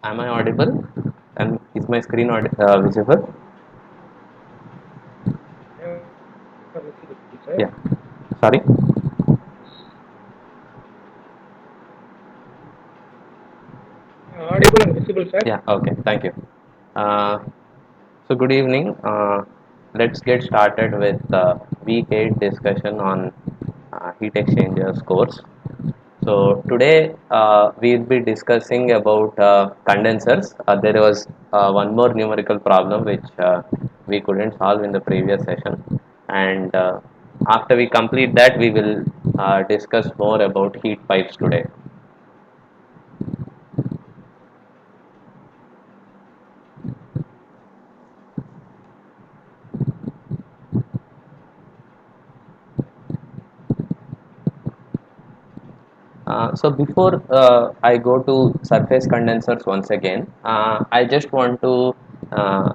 Am I audible? And is my screen visible? Yeah, visible, sir. Yeah. Sorry. Audible and visible, sir. Yeah. Okay. Thank you. Uh, so good evening. Let's get started with week 8 discussion on heat exchangers course. So today we'll be discussing about condensers. There was one more numerical problem which we couldn't solve in the previous session, and after we complete that, we will discuss more about heat pipes today. So before I go to surface condensers once again, I just want to uh,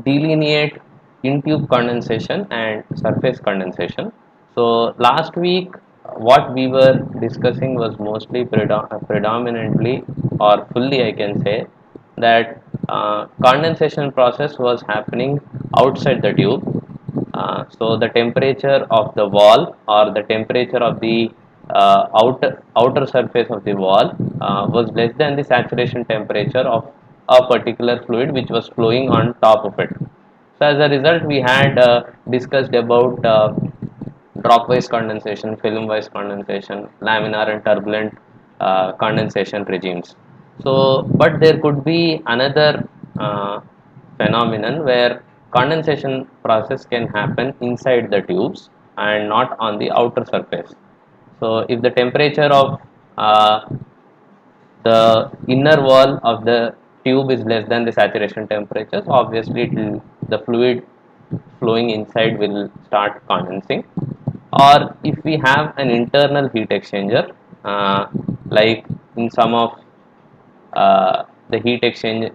delineate in-tube condensation and surface condensation. So last week, what we were discussing was mostly predominantly or fully, I can say, that condensation process was happening outside the tube. So the temperature of the wall or the temperature of the outer surface of the wall was less than the saturation temperature of a particular fluid which was flowing on top of it. So as a result, we had discussed about drop-wise condensation, film-wise condensation, laminar and turbulent condensation regimes. So, but there could be another phenomenon where condensation process can happen inside the tubes and not on the outer surface. So, if the temperature of the inner wall of the tube is less than the saturation temperature, so obviously the fluid flowing inside will start condensing. Or if we have an internal heat exchanger, like in some of the heat exchange,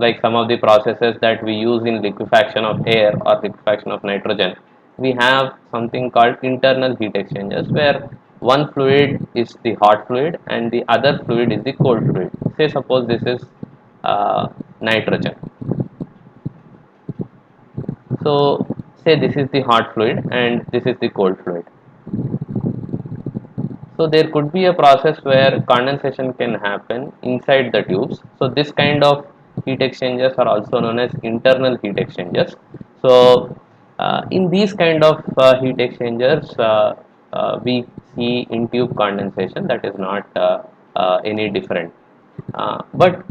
like some of the processes that we use in liquefaction of air or liquefaction of nitrogen, we have something called internal heat exchangers where one fluid is the hot fluid and the other fluid is the cold fluid. Say suppose this is nitrogen. So say this is the hot fluid and this is the cold fluid. So there could be a process where condensation can happen inside the tubes. So this kind of heat exchangers are also known as internal heat exchangers. So in these kind of heat exchangers, we see in tube condensation that is not any different. But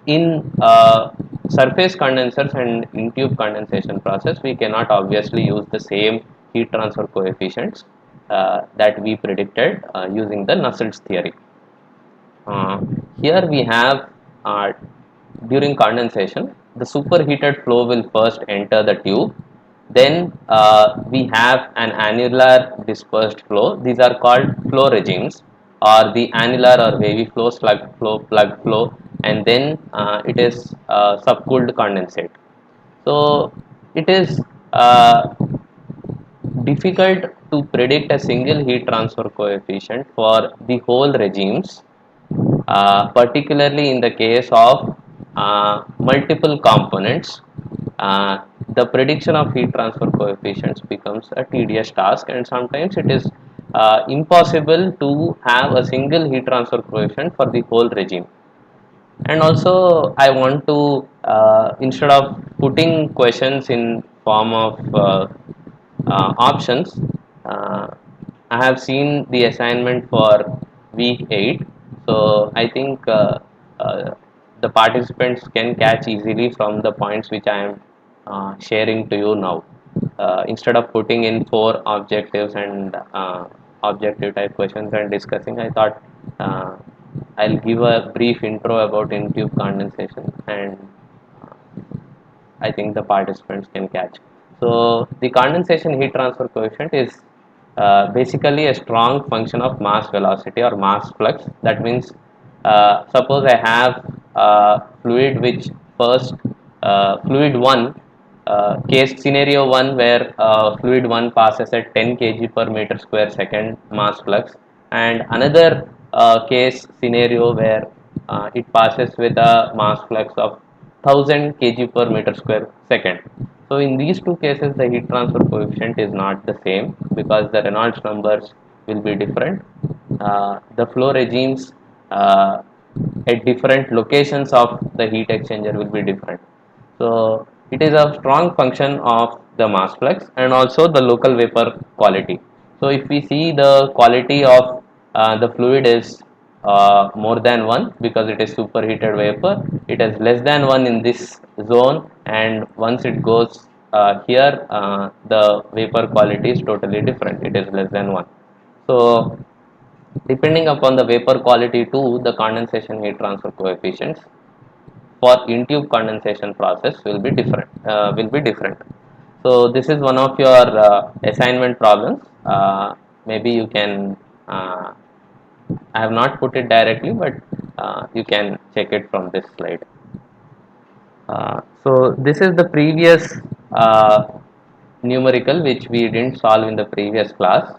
in surface condensers and in tube condensation process, we cannot obviously use the same heat transfer coefficients that we predicted using the Nusselt's theory. Uh, Here we have during condensation, the superheated flow will first enter the tube. Then we have an annular dispersed flow. These are called flow regimes, or the annular or wavy flow, slug flow, plug flow, and then it is subcooled condensate. So it is difficult to predict a single heat transfer coefficient for the whole regimes, particularly in the case of multiple components. The prediction of heat transfer coefficients becomes a tedious task, and sometimes it is impossible to have a single heat transfer coefficient for the whole regime. And also I want to instead of putting questions in form of options, uh, I have seen the assignment for week 8, so I think the participants can catch easily from the points which I am sharing to you now. Instead of putting in 4 objectives and objective type questions and discussing, I thought I'll give a brief intro about in-tube condensation, and I think the participants can catch. So the condensation heat transfer coefficient is basically a strong function of mass velocity or mass flux. That means suppose I have fluid which first fluid 1, case scenario 1 where fluid 1 passes at 10 kg per meter square second mass flux, and another case scenario where it passes with a mass flux of 1000 kg per meter square second. So in these two cases, the heat transfer coefficient is not the same because the Reynolds numbers will be different. The flow regimes at different locations of the heat exchanger will be different. So it is a strong function of the mass flux and also the local vapor quality. So if we see the quality of the fluid is more than 1 because it is superheated vapor, it is less than 1 in this zone, and once it goes here, the vapor quality is totally different, it is less than 1. So depending upon the vapor quality too, the condensation heat transfer coefficients for in-tube condensation process will be different. So this is one of your assignment problems. Maybe you can. I have not put it directly, but you can check it from this slide. So this is the previous numerical which we didn't solve in the previous class.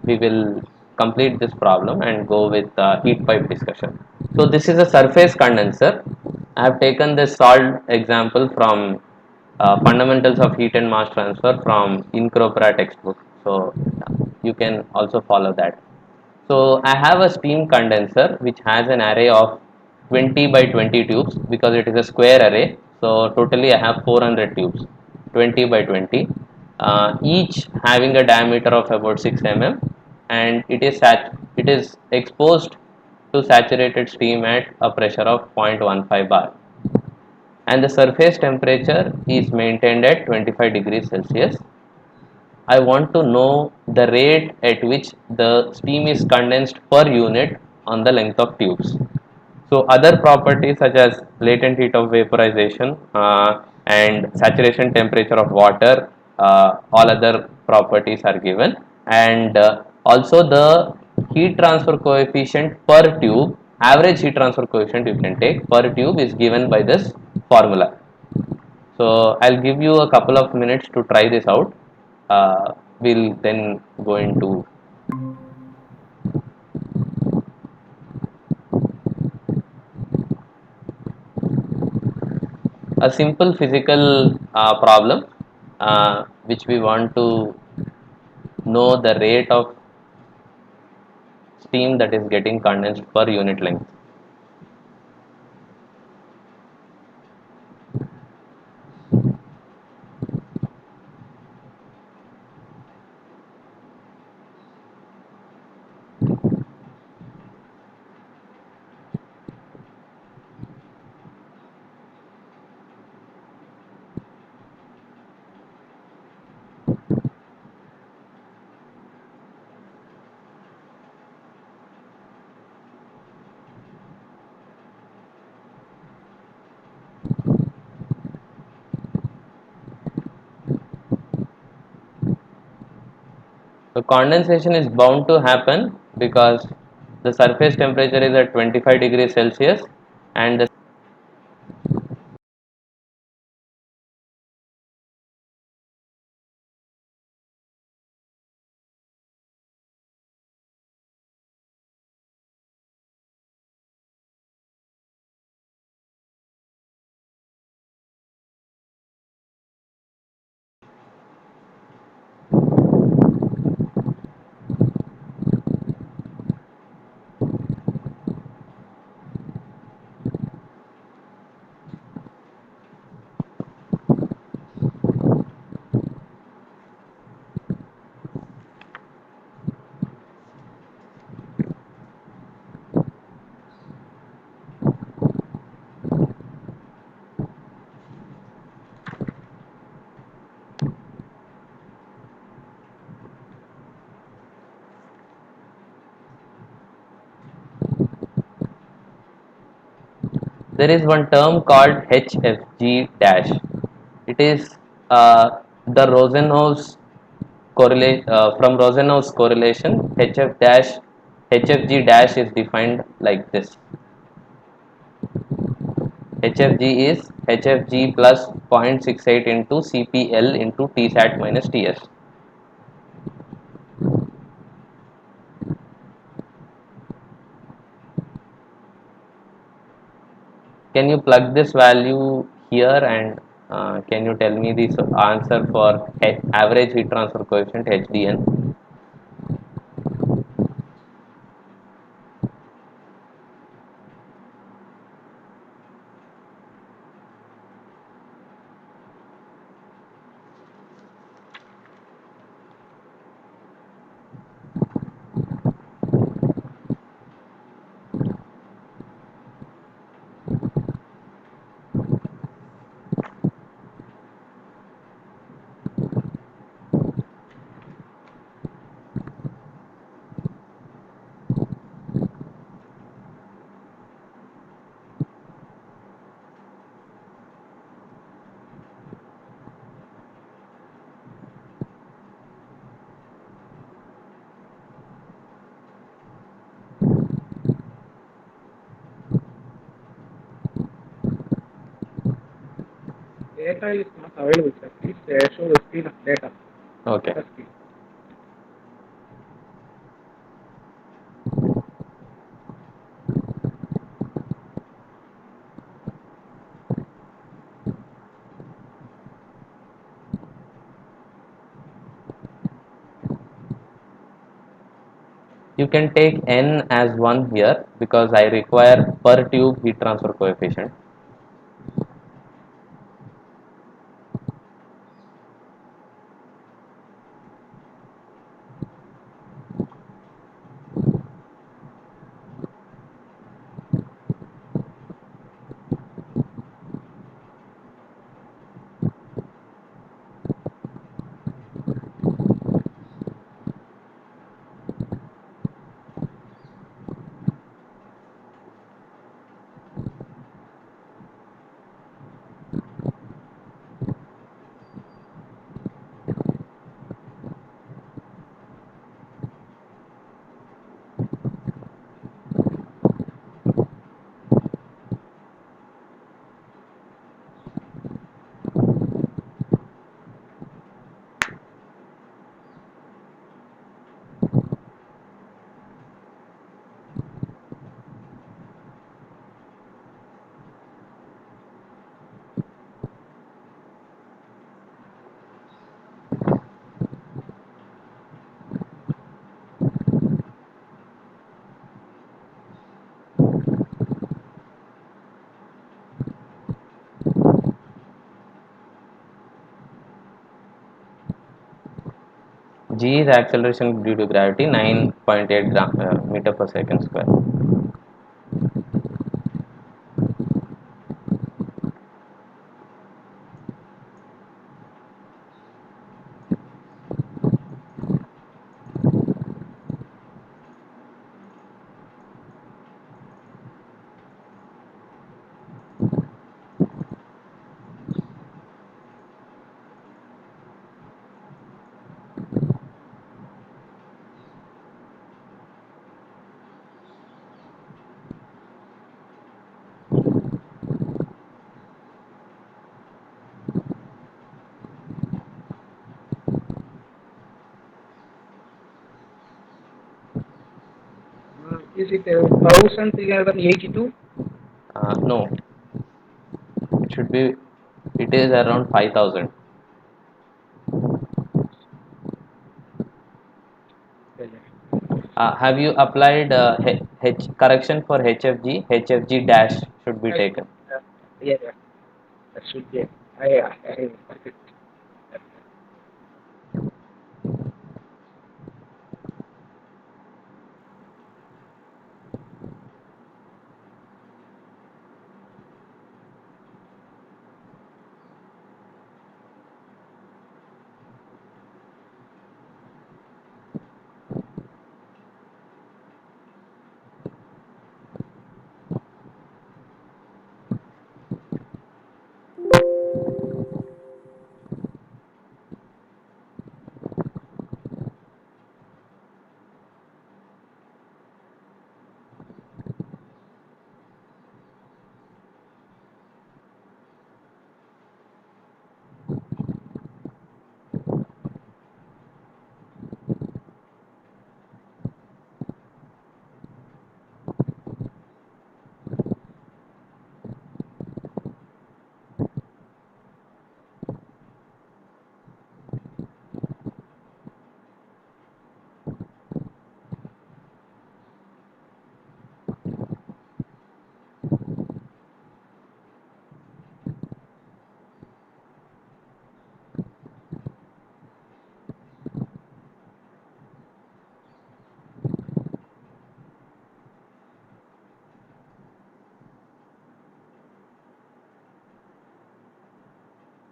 We will complete this problem and go with heat pipe discussion. So this is a surface condenser. I have taken this solved example from fundamentals of heat and mass transfer from Incropra textbook. So you can also follow that. So I have a steam condenser which has an array of 20 by 20 tubes because it is a square array. So totally I have 400 tubes, 20 by 20, each having a diameter of about 6 mm, and it is exposed to saturated steam at a pressure of 0.15 bar, and the surface temperature is maintained at 25 degrees Celsius. I want to know the rate at which the steam is condensed per unit on the length of tubes. So other properties such as latent heat of vaporization and saturation temperature of water, all other properties are given, and also the heat transfer coefficient per tube, average heat transfer coefficient you can take per tube is given by this formula. So I'll give you a couple of minutes to try this out. We'll then go into a simple physical problem which we want to know the rate of steam that is getting condensed per unit length. So condensation is bound to happen because the surface temperature is at 25 degrees Celsius and the there is one term called HFG dash. It is the Rosenhaus correlate from Rosenhaus correlation. HFG dash is defined like this. HFG is HFG plus 0.68 into CPL into Tsat minus Ts. can you plug this value here and can you tell me this answer for average heat transfer coefficient HDN? Data is not available, sir. Please show the screen of data. Okay. The screen. You can take n as 1 here because I require per tube heat transfer coefficient. G is acceleration due to gravity, 9.8 meter per second square. Is it 1382? No, it should be, it is around 5000. Have you applied correction for HFG? HFG dash should be I, taken. yeah, yeah, that should be. I perfect.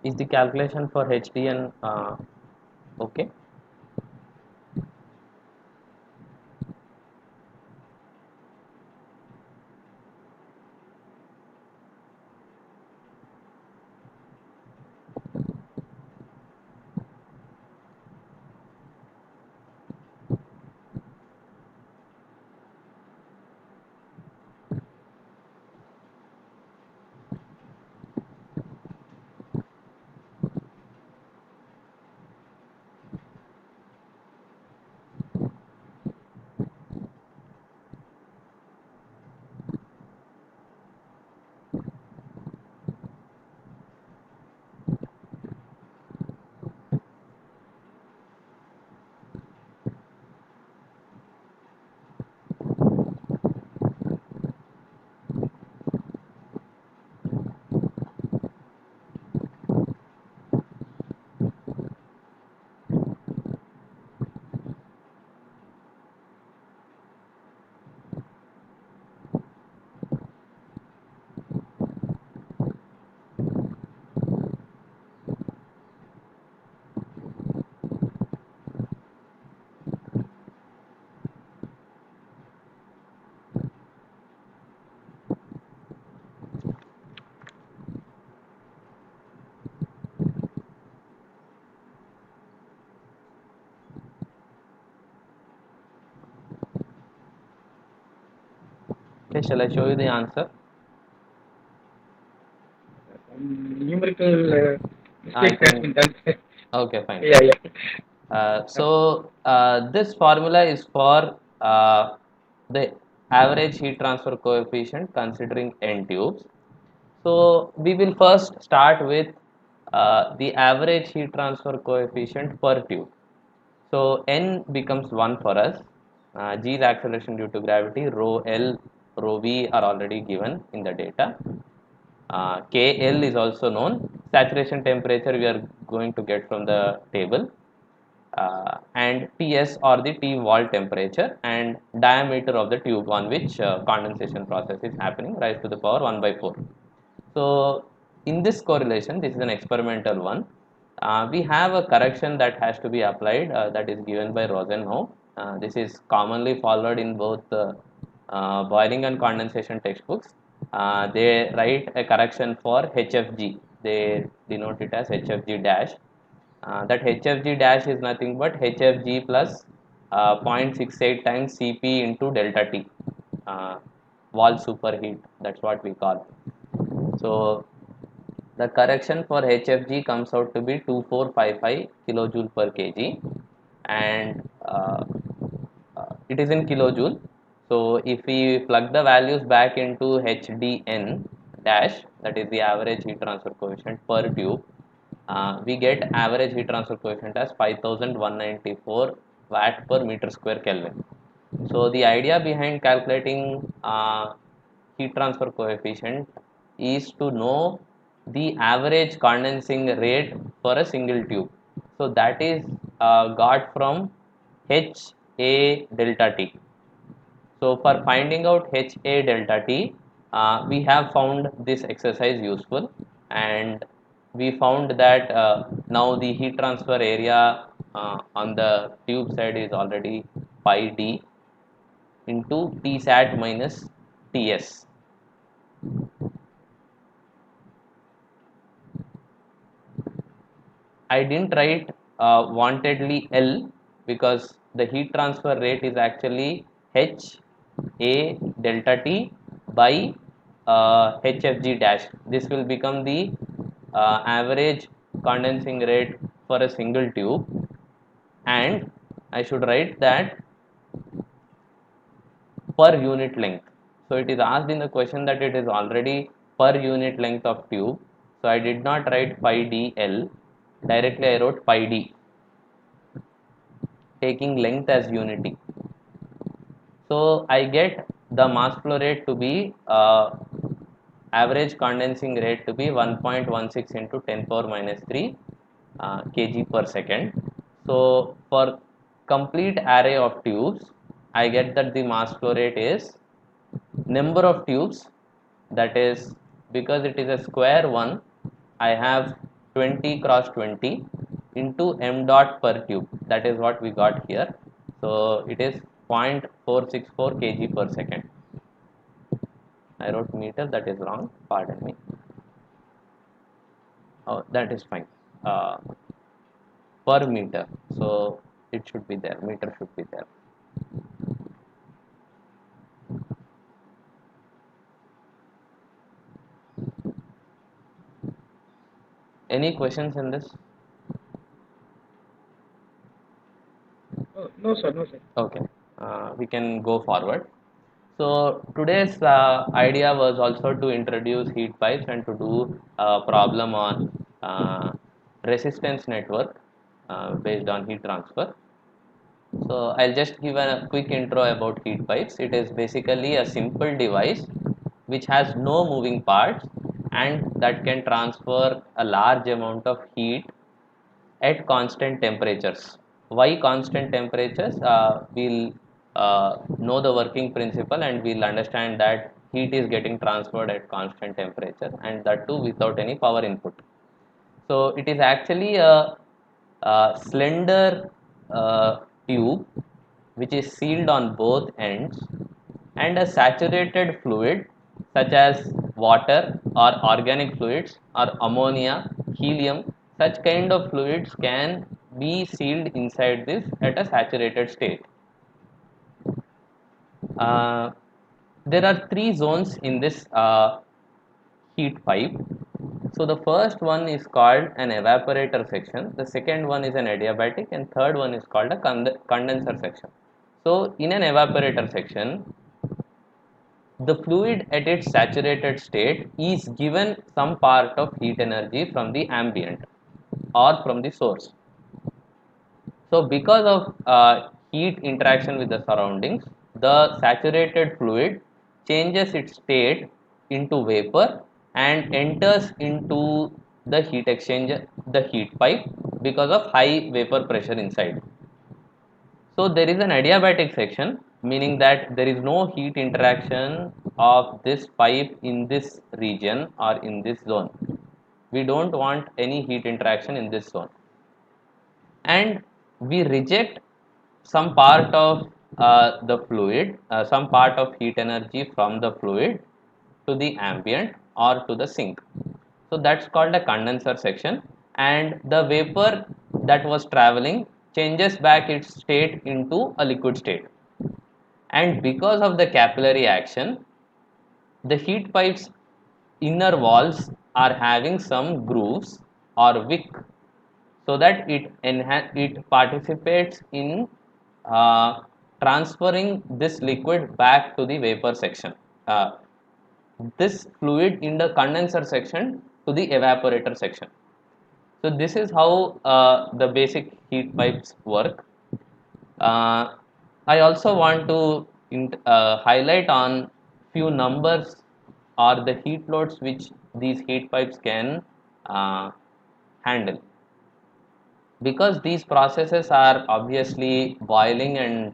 Is the calculation for HDN okay? Okay, shall I show you the answer? Numerical I mistake has can. been done. Okay, fine, Yeah, fine. yeah. This formula is for the average heat transfer coefficient considering n tubes. So we will first start with the average heat transfer coefficient per tube. So n becomes 1 for us. G is acceleration due to gravity. Rho L, rho V are already given in the data. KL is also known. Saturation temperature we are going to get from the table. And Ts or the T wall temperature and diameter of the tube on which condensation process is happening, raised to the power 1 by 4. So in this correlation, this is an experimental one. We have a correction that has to be applied that is given by Rosenau. This is commonly followed in both boiling and condensation textbooks. They write a correction for HFG. They denote it as HFG dash. That HFG dash is nothing but HFG plus 0.68 times Cp into delta T. Uh, wall superheat, that's what we call. So the correction for HFG comes out to be 2455 kilojoule per kg, and it is in kilojoule. So if we plug the values back into HDN dash, that is the average heat transfer coefficient per tube, we get average heat transfer coefficient as 5194 watt per meter square Kelvin. So the idea behind calculating heat transfer coefficient is to know the average condensing rate for a single tube. So that is got from HA delta T. So for finding out HA delta T, we have found this exercise useful, and we found that now the heat transfer area on the tube side is already pi d into Tsat minus Ts. I didn't write wantedly L because the heat transfer rate is actually H A delta T by HFG dash. This will become the average condensing rate for a single tube, and I should write that per unit length. So it is asked in the question that it is already per unit length of tube. So I did not write pi dl. Directly I wrote pi d, taking length as unity. So I get the mass flow rate to be average condensing rate to be 1.16 into 10 power minus 3 kg per second. So for complete array of tubes, I get that the mass flow rate is number of tubes, that is, because it is a square one, I have 20 cross 20 into m dot per cube. That is what we got here. So it is 0.464 kg per second. I wrote meter, that is wrong, pardon me. Oh, that is fine. Uh, per meter. So it should be there, meter should be there. Any questions in this? Oh, no, sir, no, sir. Okay, we can go forward. So today's idea was also to introduce heat pipes and to do a problem on resistance network based on heat transfer. So I'll just give a quick intro about heat pipes. It is basically a simple device which has no moving parts and that can transfer a large amount of heat at constant temperatures. Why constant temperatures? We'll know the working principle and we'll understand that heat is getting transferred at constant temperature and that too without any power input. So it is actually a slender tube which is sealed on both ends, and a saturated fluid such as water or organic fluids or ammonia, helium, such kind of fluids can be sealed inside this at a saturated state. Uh, there are three zones in this heat pipe. So the first one is called an evaporator section, the second one is an adiabatic, and third one is called a condenser section. So in an evaporator section, the fluid at its saturated state is given some part of heat energy from the ambient or from the source. So because of heat interaction with the surroundings, the saturated fluid changes its state into vapor and enters into the heat exchanger, the heat pipe, because of high vapor pressure inside. So there is an adiabatic section, meaning that there is no heat interaction of this pipe in this region or in this zone. We don't want any heat interaction in this zone. And we reject some part of the fluid, some part of heat energy from the fluid to the ambient or to the sink. So that's called a condenser section, and the vapor that was traveling changes back its state into a liquid state. And because of the capillary action, the heat pipe's inner walls are having some grooves or wick, so that it participates in uh, transferring this liquid back to the vapor section, uh, this fluid in the condenser section to the evaporator section. So this is how the basic heat pipes work. uh, I also want to highlight on few numbers or the heat loads which these heat pipes can uh, handle. Because these processes are obviously boiling and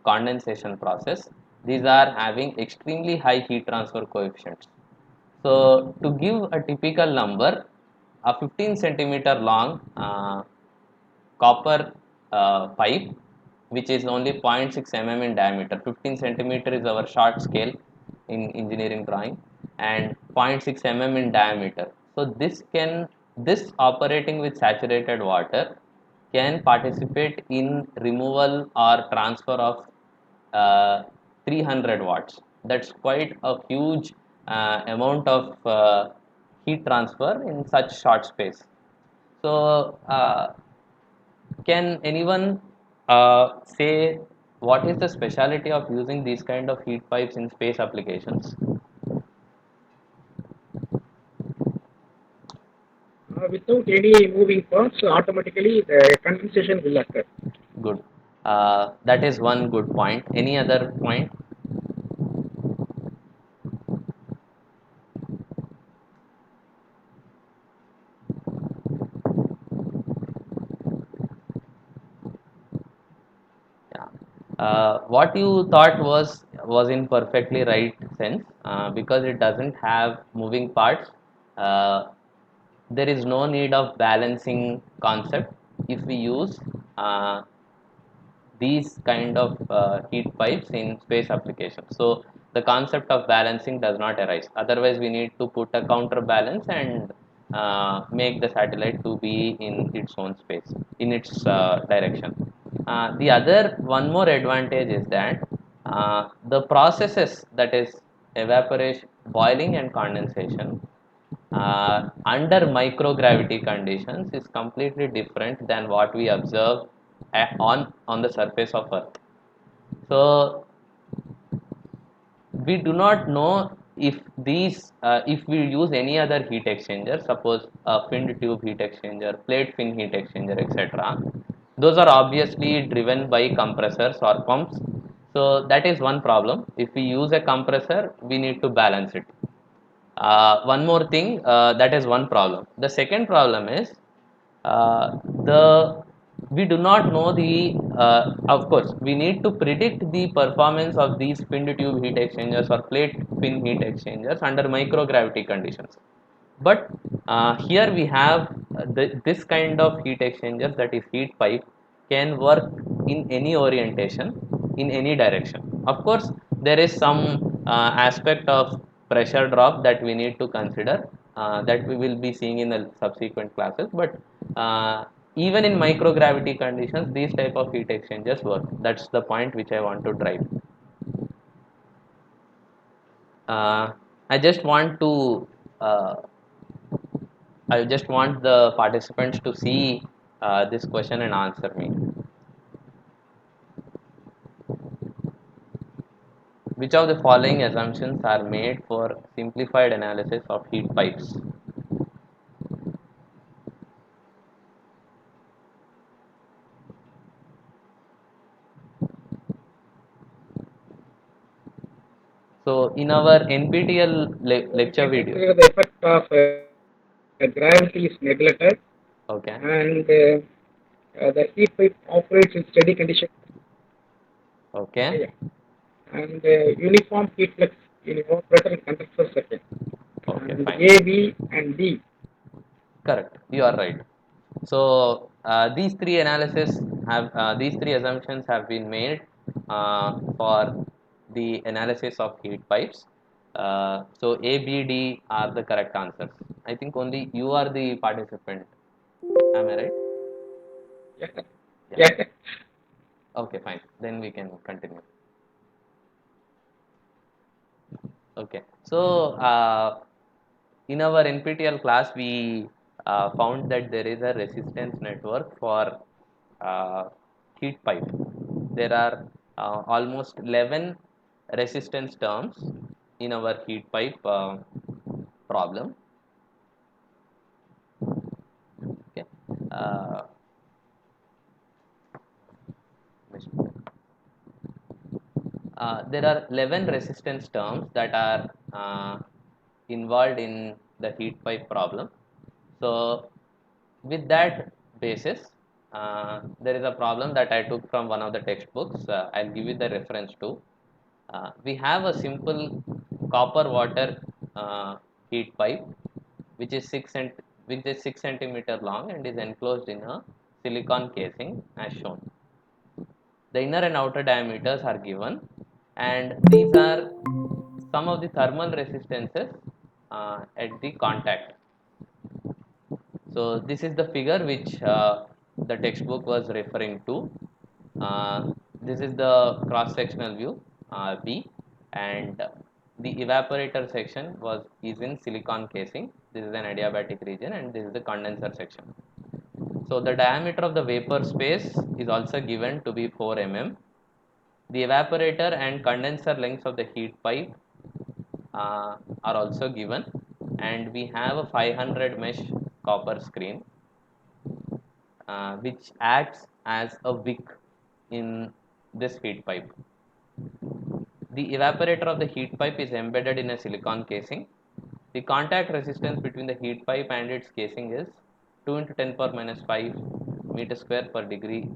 condensation process, these are having extremely high heat transfer coefficients. So to give a typical number, a 15 centimeter long copper pipe which is only 0.6 mm in diameter. 15 centimeter is our short scale in engineering drawing, and 0.6 mm in diameter. So this operating with saturated water can participate in removal or transfer of 300 watts. That's quite a huge amount of heat transfer in such short space. So can anyone say what is the speciality of using these kind of heat pipes in space applications? Without any moving parts, automatically the condensation will occur. Good. That is one good point. Any other point? Yeah. What you thought was in perfectly right sense, because it doesn't have moving parts. Uh, there is no need of balancing concept if we use uh, these kind of heat pipes in space applications. So the concept of balancing does not arise. Otherwise, we need to put a counterbalance and make the satellite to be in its own space, in its direction. The other one more advantage is that the processes, that is evaporation, boiling and condensation, under microgravity conditions is completely different than what we observe on the surface of Earth. So we do not know if these if we use any other heat exchanger, suppose a finned tube heat exchanger, plate fin heat exchanger, etc. Those are obviously driven by compressors or pumps. So that is one problem. If we use a compressor, we need to balance it. One more thing, that is one problem. The second problem is the we do not know the of course we need to predict the performance of these finned tube heat exchangers or plate fin heat exchangers under microgravity conditions. But here we have this kind of heat exchangers, that is heat pipe, can work in any orientation, in any direction. Of course, there is some aspect of pressure drop that we need to consider, that we will be seeing in the subsequent classes. But even in microgravity conditions, these type of heat exchangers work. That's the point which I want to drive. uh, I just want to uh, I just want the participants to see this question and answer me. Which of the following assumptions are made for simplified analysis of heat pipes? So, in our NPTEL So we lecture can videos, consider the effect of gravity is neglected, okay, and the heat pipe operates in steady condition. okay, Yeah. And uniform heat flux in evaporator and condenser circuit. okay, And fine, A, B, and D. correct. You are right. So these three assumptions have been made for the analysis of heat pipes. So A, B, D are the correct answers. I think only you are the participant. Am I right? Yeah. Yeah. Yeah. Okay, fine. Then we can continue. Okay. So in our NPTEL class, we found that there is a resistance network for uh, heat pipe. There are almost 11 resistance terms in our heat pipe problem. Okay. Uh, there are 11 resistance terms that are involved in the heat pipe problem. So, with that basis, there is a problem that I took from one of the textbooks. I'll give you the reference to. We have a simple copper water heat pipe, which is 6 centimeter long and is enclosed in a silicon casing as shown. The inner and outer diameters are given, and these are some of the thermal resistances at the contact. So this is the figure which the textbook was referring to. This is the cross-sectional view B, and the evaporator section is in silicon casing. This is an adiabatic region, and this is the condenser section. So the diameter of the vapor space is also given to be 4 mm. The evaporator and condenser lengths of the heat pipe are also given, and we have a 500 mesh copper screen which acts as a wick in this heat pipe. The evaporator of the heat pipe is embedded in a silicon casing. The contact resistance between the heat pipe and its casing is 2 into 10 power minus 5 meter square per degree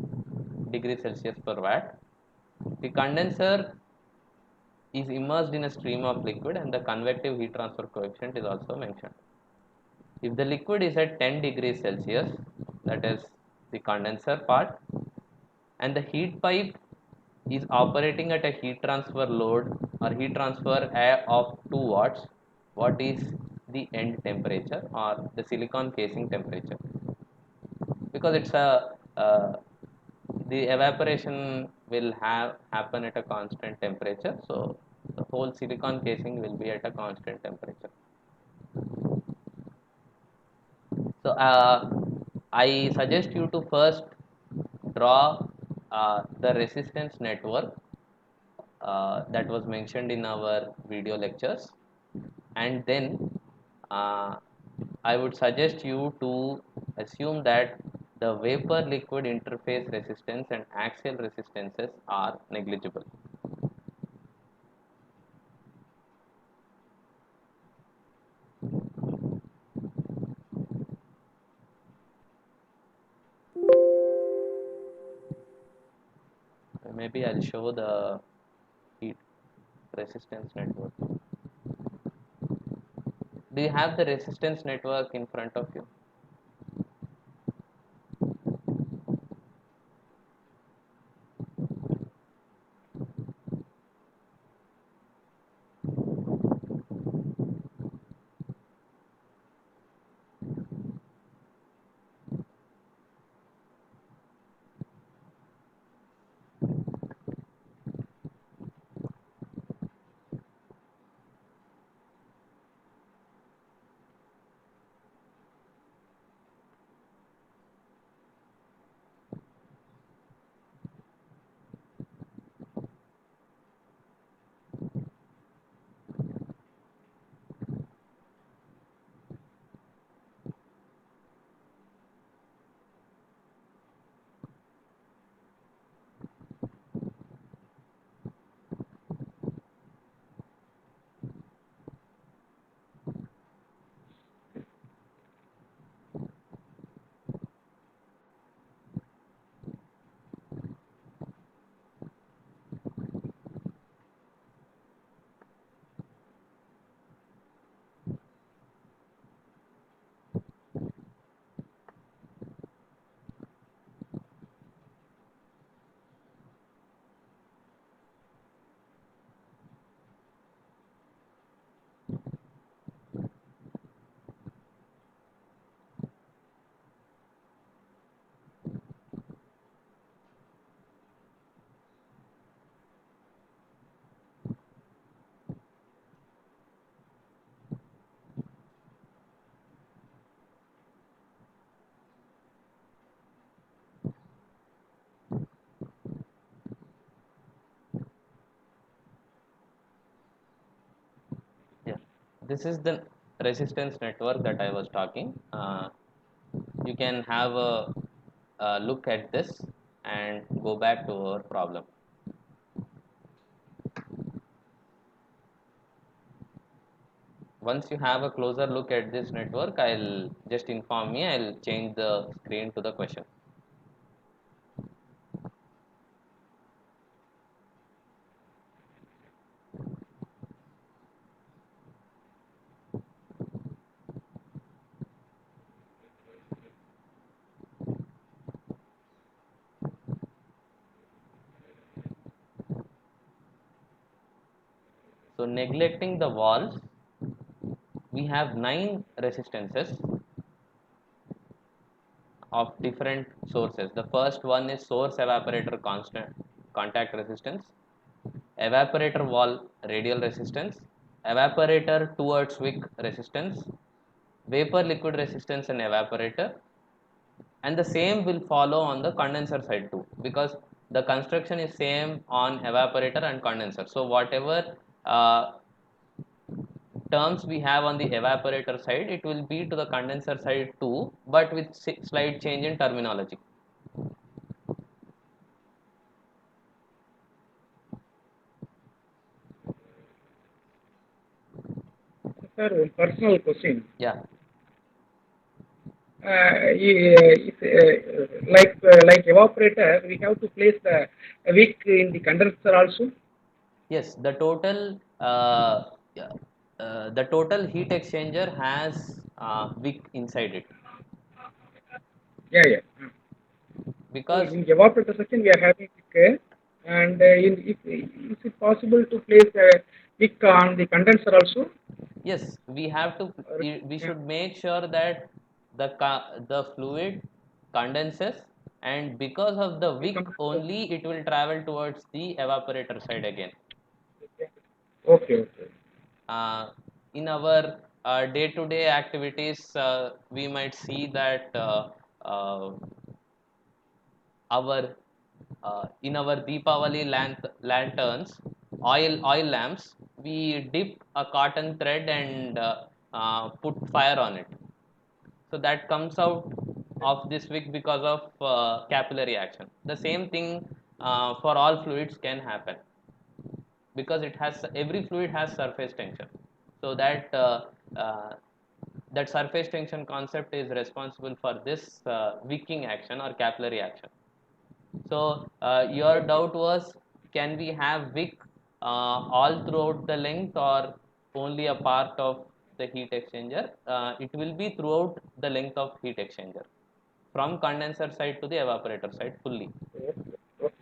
Celsius per watt. The condenser is immersed in a stream of liquid, and the convective heat transfer coefficient is also mentioned. If the liquid is at 10 degrees Celsius, that is the condenser part, and the heat pipe is operating at a heat transfer load or heat transfer of 2 watts, what is the end temperature or the silicon casing temperature? Because it's a the evaporation will have happen at a constant temperature, so the whole silicon casing will be at a constant temperature. So I suggest you to first draw the resistance network that was mentioned in our video lectures, and then uh, I would suggest you to assume that the vapor liquid interface resistance and axial resistances are negligible. Maybe I'll show the heat resistance network. Do you have the resistance network in front of you? Yeah, this is the resistance network that I was talking. You can have a look at this and go back to our problem. Once you have a closer look at this network, I'll just inform me. I'll change the screen to the question. So neglecting the walls, we have 9 resistances of different sources. The first one is source evaporator constant contact resistance, evaporator wall radial resistance, evaporator towards wick resistance, vapor liquid resistance and evaporator, and the same will follow on the condenser side too, because the construction is same on evaporator and condenser. So whatever uh, terms we have on the evaporator side, it will be to the condenser side too, but with slight change in terminology. Sir, one personal question. Yeah. Like evaporator, we have to place the wick in the condenser also. Yes, the total yeah, the total heat exchanger has wick inside it, Yeah, yeah. So because in evaporator section we are having wick, and if is it possible to place a wick on the condenser also? yes, we have to, we Yeah, should make sure that the fluid condenses, and because of the it wick comes to only it will travel towards the evaporator side again. okay, okay. uh, in our day-to-day activities, we might see that uh, our in our Deepavali lanterns, oil lamps, we dip a cotton thread and put fire on it. So that comes out of this wick because of capillary action. The same thing for all fluids can happen, because it has, every fluid has surface tension. So that surface tension concept is responsible for this wicking action or capillary action. So your Okay. doubt was, can we have wick all throughout the length or only a part of the heat exchanger? It will be throughout the length of heat exchanger, from condenser side to the evaporator side fully. Okay. Okay.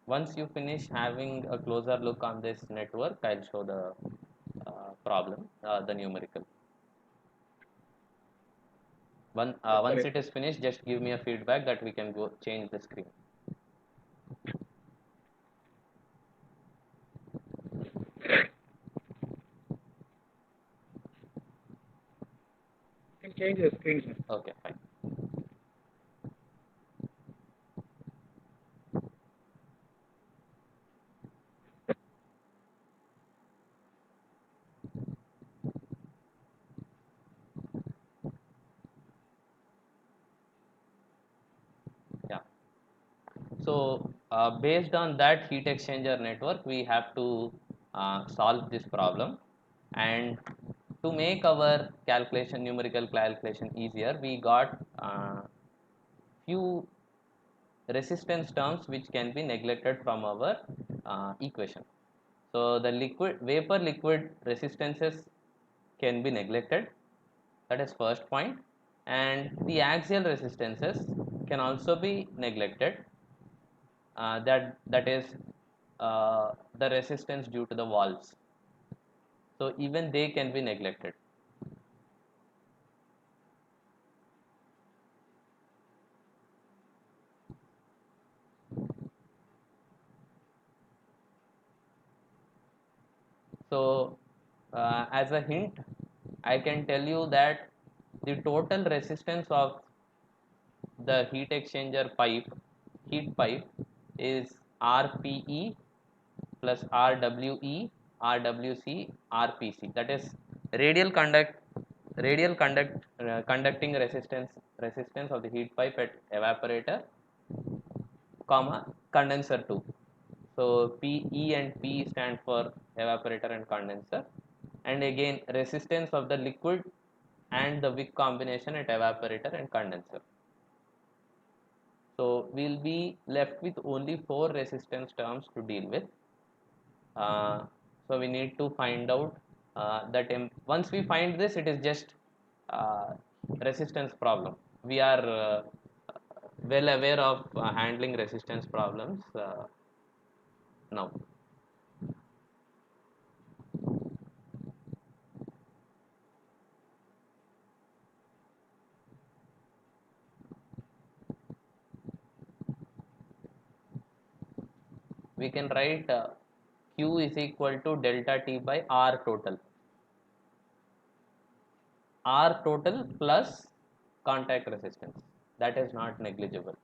Once you finish having a closer look on this network, I'll show the problem, the numerical. Once Correct. it is finished, just give me a feedback that we can go change the screen. You can change the screen, sir. Okay, fine. Yeah. So based on that heat exchanger network, we have to solve this problem. And to make our calculation, numerical calculation easier, we got few resistance terms which can be neglected from our equation. So the liquid, vapor liquid resistances can be neglected. That is first point. And the axial resistances can also be neglected. That is the resistance due to the valves. So even they can be neglected. So as a hint, I can tell you that the total resistance of the heat exchanger pipe, heat pipe, is RPE plus RWE, RWC, RPC. That is radial conduct, conducting resistance of the heat pipe at evaporator, comma condenser 2. So PE and P stand for evaporator and condenser, and again resistance of the liquid and the wick combination at evaporator and condenser. So we'll be left with only four resistance terms to deal with. So we need to find out once we find this, it is just uh, resistance problem. We are well aware of handling resistance problems now. We can write Q is equal to delta T by R total. R total plus contact resistance. That is not negligible.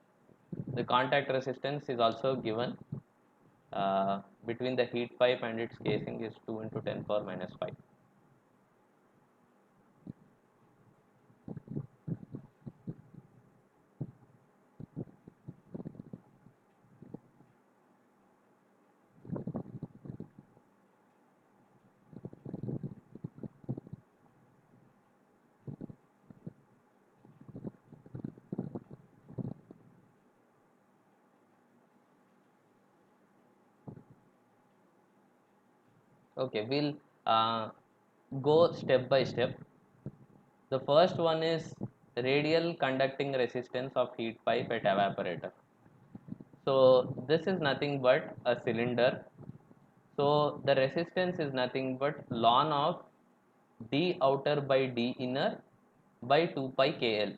The contact resistance is also given between the heat pipe and its casing is 2 into 10 power minus 5. Okay, we'll go step by step. The first one is radial conducting resistance of heat pipe at evaporator. So this is nothing but a cylinder. So the resistance is nothing but ln of d outer by d inner by 2 pi kl.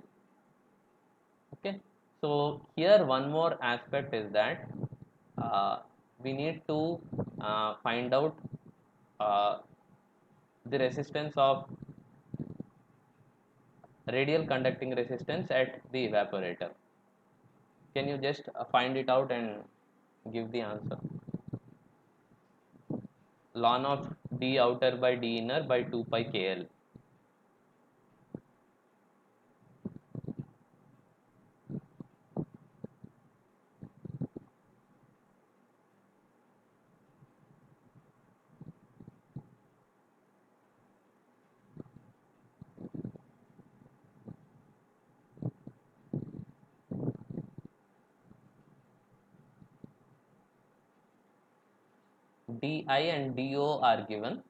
Okay. So here one more aspect is that uh, we need to find out uh, the resistance of radial conducting resistance at the evaporator. Can you just find it out and give the answer? Ln of d outer by d inner by 2 pi kl. Di and do are given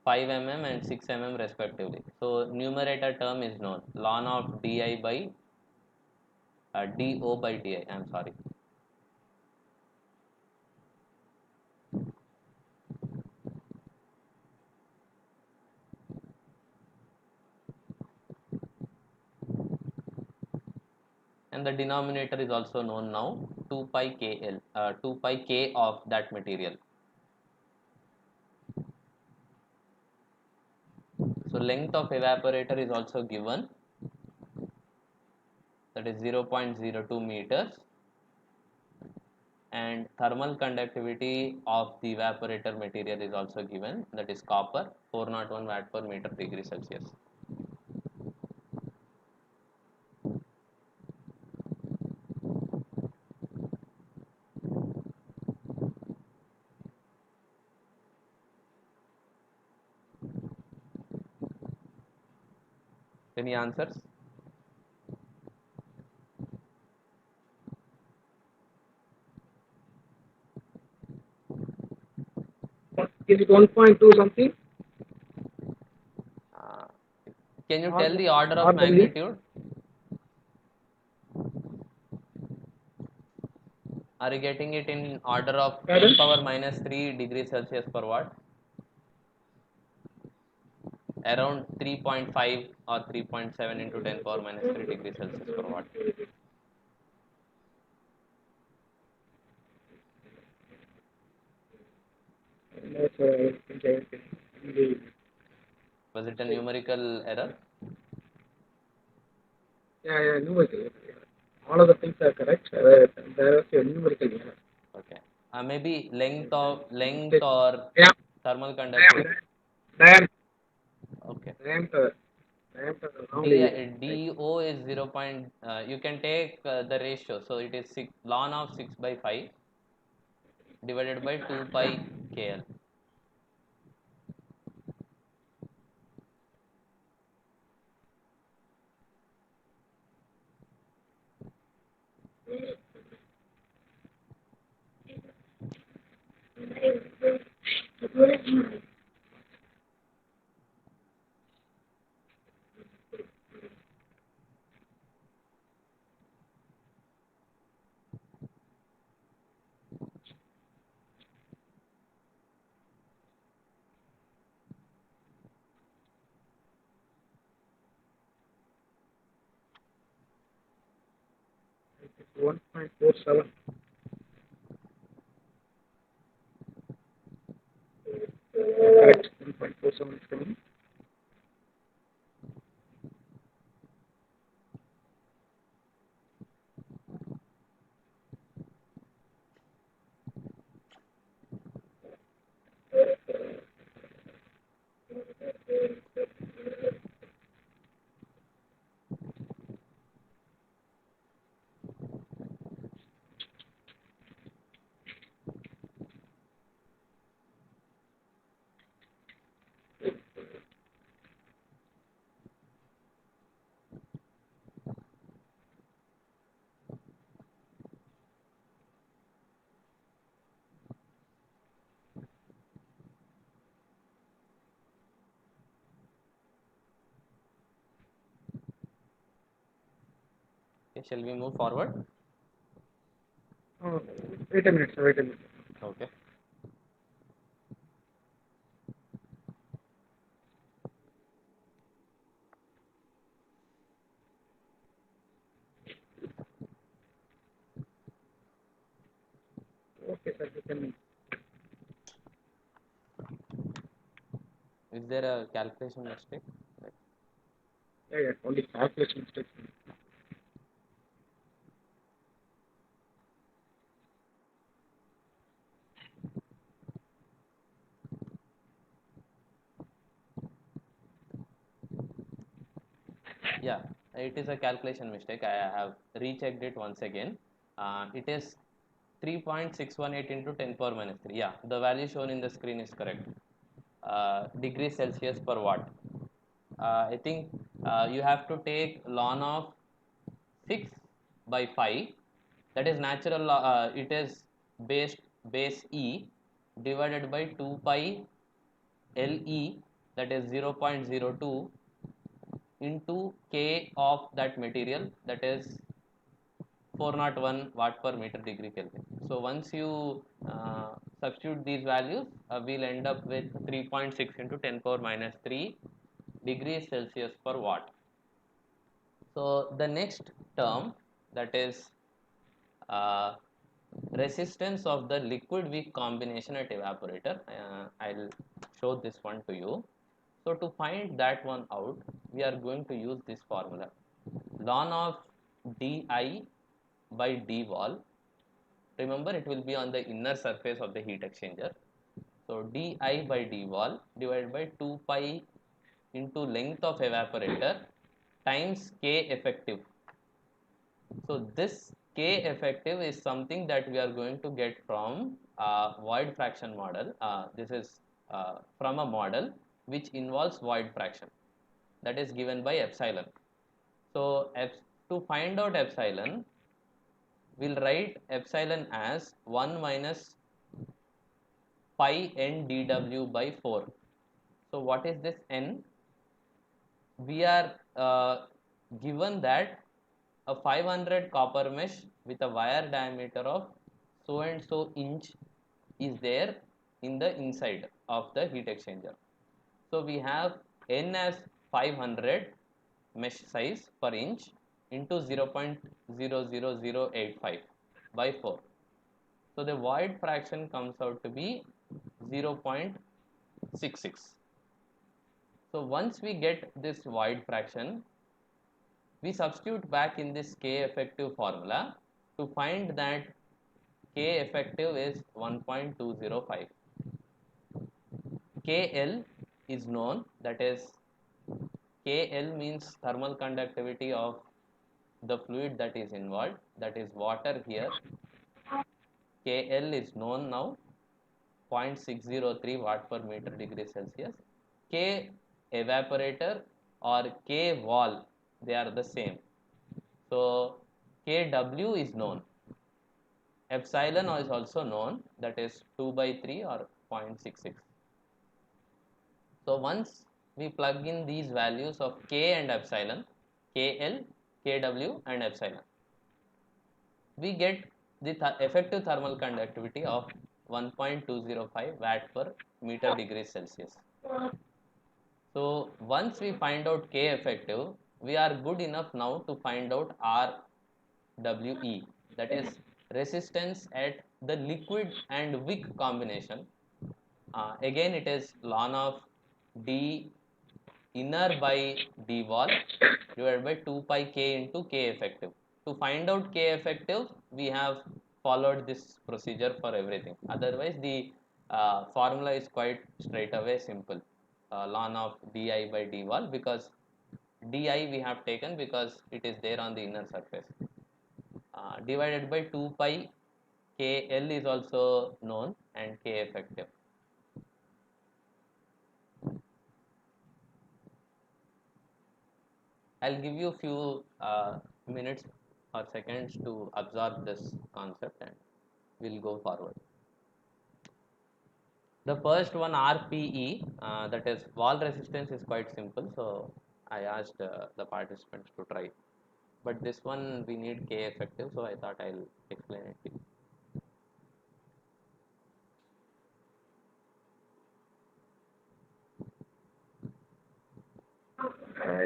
5 mm and 6 mm respectively. So numerator term is known, ln of di by do by di. I am sorry. And the denominator is also known now, 2 pi kl, 2 pi k of that material. So length of evaporator is also given, that is 0.02 meters, and thermal conductivity of the evaporator material is also given, that is copper, 401 watt per meter degree Celsius. Any answers? Is it 1.2 something? Uh, can you Or tell the order of W? magnitude? Are you getting it in order of 10 Pardon? power minus 3 degrees Celsius per watt? Around 3.5 or 3.7 into 10 power minus 3 degrees Celsius per watt. No, sir. Okay. Was it a numerical error? Yeah, numerical. All of the things are correct. There is a numerical error. Okay. Maybe length Mistake. or Yeah, thermal conductivity. diameter. Okay. Diameter. Diameter D, around the like DO is 0. You can take the ratio. So it is 6, ln of 6 by 5 divided by 2 pi kl. 1.47. Correct. 1.47 is coming. Okay, shall we move forward? Oh, wait a minute, sir. Wait a minute. Okay. Okay, sir. You can. Is there a calculation mistake? Yeah, yeah. Only calculation mistakes. Yeah, it is a calculation mistake. I have rechecked it once again. It is 3.618 into 10 power minus 3. Yeah, the value shown in the screen is correct. Degrees Celsius per watt. I think you have to take ln of 6 by 5, that is natural, it is base E divided by 2 pi LE, that is 0.02 into K of that material, that is 401 watt per meter degree Kelvin. So once you substitute these values, we'll end up with 3.6 into 10 power minus 3 degrees Celsius per watt. So the next term, that is uh, resistance of the liquid weak combination at evaporator. I'll show this one to you. So to find that one out, we are going to use this formula. Ln of di by d wall. Remember, it will be on the inner surface of the heat exchanger. So di by d wall divided by 2 pi into length of evaporator times K effective. So this K effective is something that we are going to get from void fraction model. This is from a model which involves void fraction, that is given by epsilon. So to find out epsilon, we'll write epsilon as 1 minus pi n dw by 4. So what is this n? We are given that a 500 copper mesh with a wire diameter of so and so inch is there in the inside of the heat exchanger. So we have n as 500 mesh size per inch into 0.00085 by 4. So the void fraction comes out to be 0.66. So once we get this void fraction, we substitute back in this K effective formula to find that K effective is 1.205. KL is known, that is KL means thermal conductivity of the fluid that is involved, that is water here. KL is known now, 0.603 watt per meter degree Celsius. K evaporator or K wall, they are the same. So Kw is known. Epsilon is also known, that is 2 by 3 or 0.66. So once we plug in these values of K and epsilon, KL, Kw and epsilon, we get the effective thermal conductivity of 1.205 watt per meter degree Celsius. So once we find out K effective, we are good enough now to find out R RWE, that is resistance at the liquid and wick combination. Again, it is ln of d inner by d wall divided by 2 pi k into k effective. To find out k effective, we have followed this procedure for everything. Otherwise, the formula is quite straight away simple. Ln of di by d wall, because di we have taken because it is there on the inner surface, divided by 2 pi k l is also known, and k effective. I'll give you a few minutes or seconds to absorb this concept, and we'll go forward. The first one, RPE, that is wall resistance, is quite simple. So I asked the participants to try. But this one we need K effective, so I thought I'll explain it to you.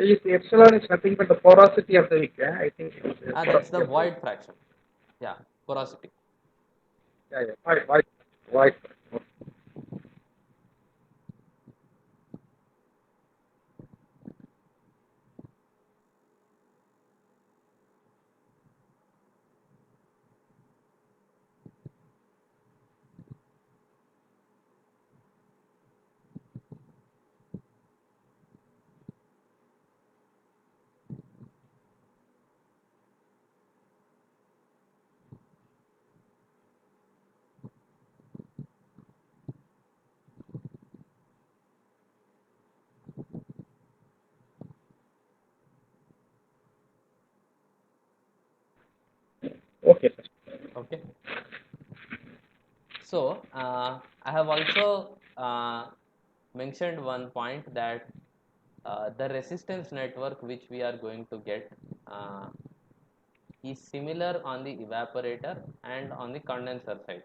If epsilon is nothing but the porosity of the wick, I think it is That's the porosity of the wick. void fraction. Yeah, porosity. Yeah, yeah, white. Okay, sir. Okay. So I have also mentioned one point, that the resistance network which we are going to get uh, is similar on the evaporator and on the condenser side.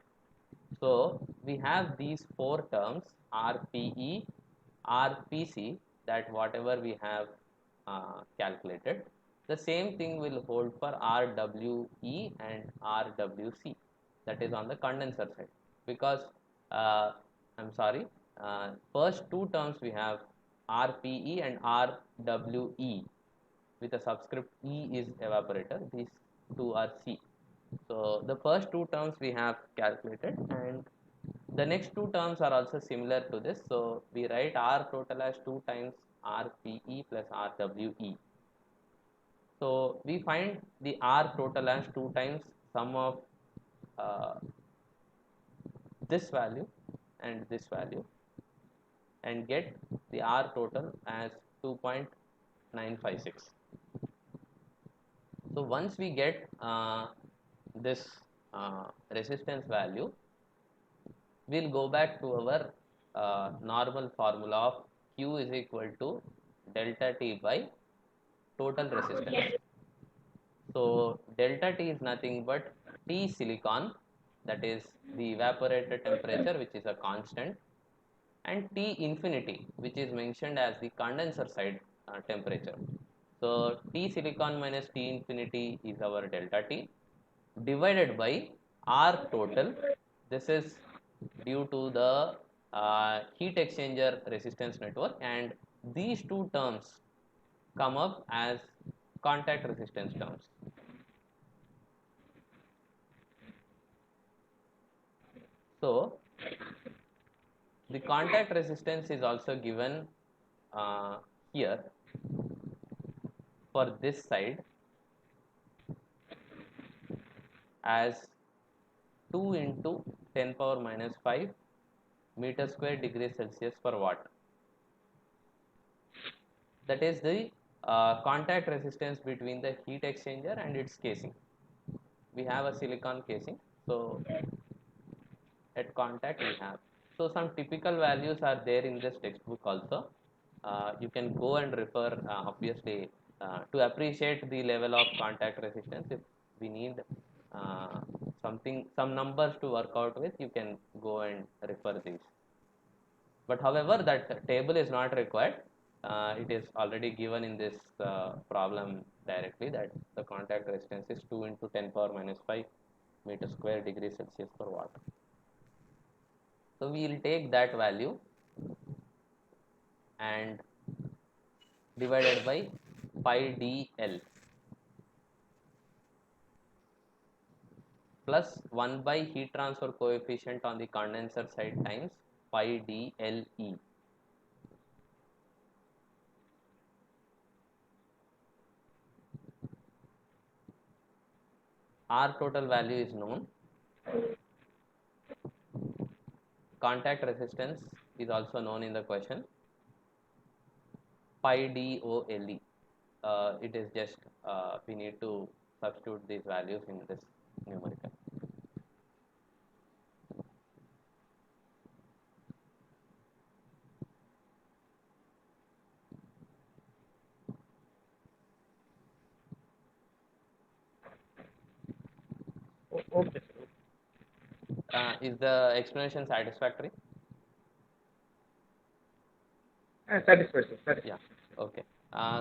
So we have these four terms, RPE, RPC, that whatever we have calculated. The same thing will hold for RWE and RWC, that is on the condenser side. Because I'm sorry, first two terms we have RPE and RWE, with a subscript E is evaporator. These two are C. So the first two terms we have calculated, and the next two terms are also similar to this. So we write R total as 2 times RPE plus RWE. So we find the R total as 2 times sum of uh, this value and this value, and get the R total as 2.956. So once we get this resistance value, we'll go back to our normal formula of Q is equal to delta T by total resistance. So delta T is nothing but T silicon, that is the evaporator temperature, which is a constant, and T infinity, which is mentioned as the condenser side temperature. So T silicon minus T infinity is our delta T, divided by R total. This is due to the heat exchanger resistance network, and these two terms come up as contact resistance terms. So the contact resistance is also given here for this side as 2 into 10 power minus 5 meter square degrees Celsius per watt. That is the contact resistance between the heat exchanger and its casing. We have a silicon casing, so at contact we have. So some typical values are there in this textbook also. You can go and refer, obviously, to appreciate the level of contact resistance. If we need uh, some numbers to work out with, you can go and refer these. But however, that table is not required. It is already given in this problem directly that the contact resistance is 2 into 10 power minus 5 meter square degree Celsius per watt. So we will take that value and divided by pi dl plus 1 by heat transfer coefficient on the condenser side times pi dle. R total value is known. Contact resistance is also known in the question. Pi dole. It is just we need to substitute these values in this numerical. Okay, sir. Is the explanation satisfactory? Satisfied, sir. Yeah. Satisfied. Okay.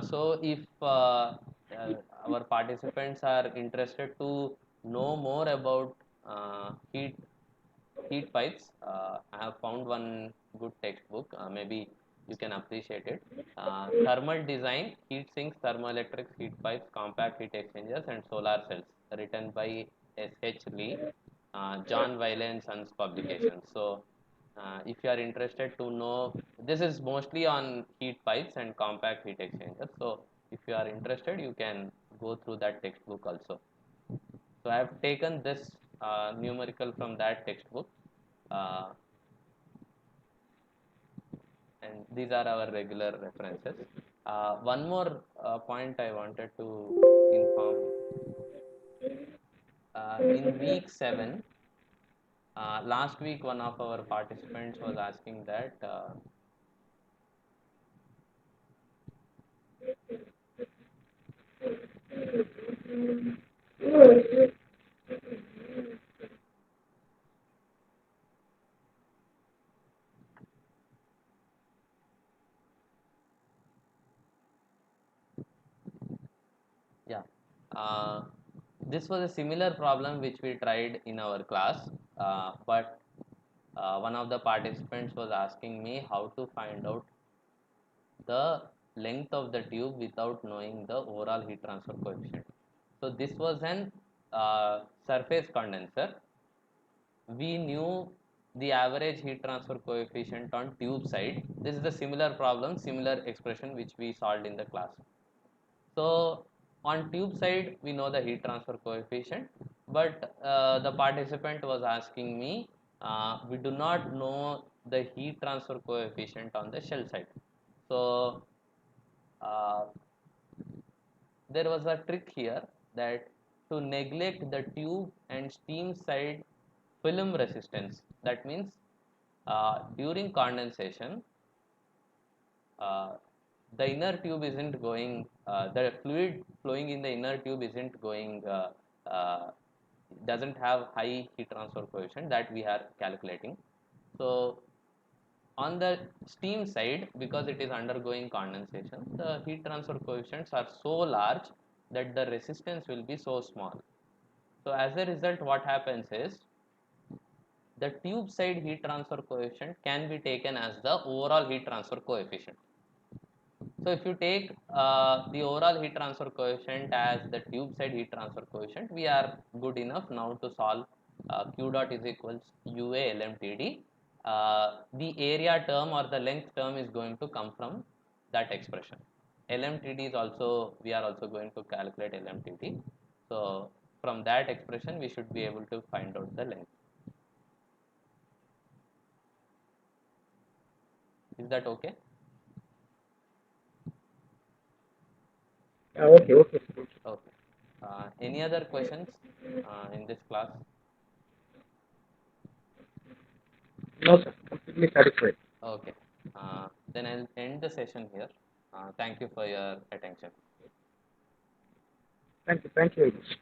So if our participants are interested to know more about heat pipes, I have found one good textbook. Maybe you can appreciate it. Thermal Design, Heat Sinks, Thermoelectric Heat Pipes, Compact Heat Exchangers, and Solar Cells, written by S.H. Lee, John Wiley and Sons Publications. So, if you are interested to know, this is mostly on heat pipes and compact heat exchangers. So, if you are interested, you can go through that textbook also. So, I have taken this numerical from that textbook. Uh, and these are our regular references. One more point I wanted to inform. In week 7, last week one of our participants was asking that yeah, this was a similar problem which we tried in our class, but one of the participants was asking me how to find out the length of the tube without knowing the overall heat transfer coefficient. So this was an surface condenser. We knew the average heat transfer coefficient on tube side. This is the similar problem, similar expression which we solved in the class. So on tube side, we know the heat transfer coefficient, but the participant was asking me, we do not know the heat transfer coefficient on the shell side. So uh, there was a trick here that to neglect the tube and steam side film resistance. That means during condensation, uh, the inner tube isn't going, the fluid flowing in the inner tube isn't going, doesn't have high heat transfer coefficient that we are calculating. So on the steam side, because it is undergoing condensation, the heat transfer coefficients are so large that the resistance will be so small. So as a result, what happens is the tube side heat transfer coefficient can be taken as the overall heat transfer coefficient. So if you take the overall heat transfer coefficient as the tube side heat transfer coefficient, we are good enough now to solve q dot is equals UA LMTD. The area term or the length term is going to come from that expression. LMTD is also, we are also going to calculate LMTD. So from that expression, we should be able to find out the length. Is that okay? Okay, okay, sir. Okay. Any other questions in this class? No, sir. Completely satisfied. Okay. Then I'll end the session here. Thank you for your attention. Thank you. Thank you very much.